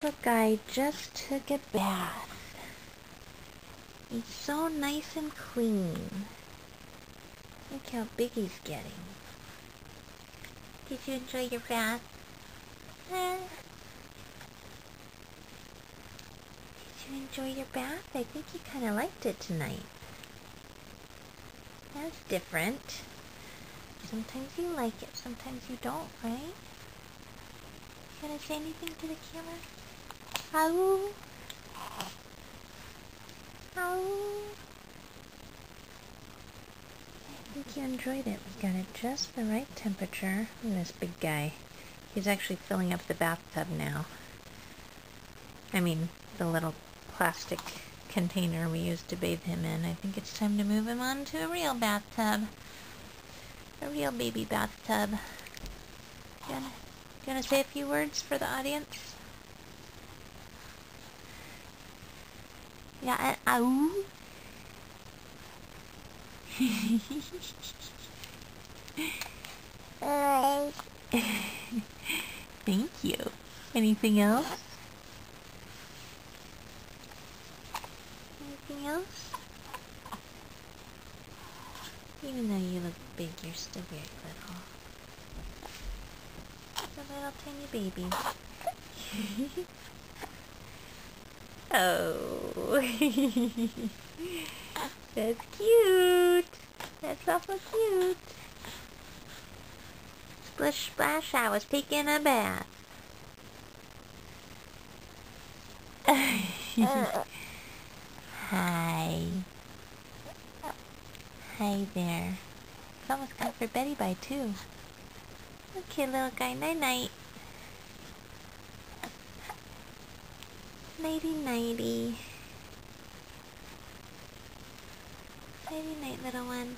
Look, I just took a bath. He's so nice and clean. Look how big he's getting. Did you enjoy your bath? Huh? Did you enjoy your bath? I think you kind of liked it tonight. That's different. Sometimes you like it, sometimes you don't, right? You gonna say anything to the camera? Ow! Ow! I think you enjoyed it. We got it just the right temperature. Look at this big guy. He's actually filling up the bathtub now. I mean, the little plastic container we used to bathe him in. I think it's time to move him on to a real bathtub. A real baby bathtub. You wanna say a few words for the audience? Yeah, ow! Thank you. Anything else? Anything else? Even though you look big, you're still very little. Just a little tiny baby. Oh. That's cute. That's awful cute. Splish splash, I was taking a bath. Hi. Hi there. It's almost time for Betty Bye too. Okay, little guy, night-night. Nighty-nighty. Nighty-night, little one.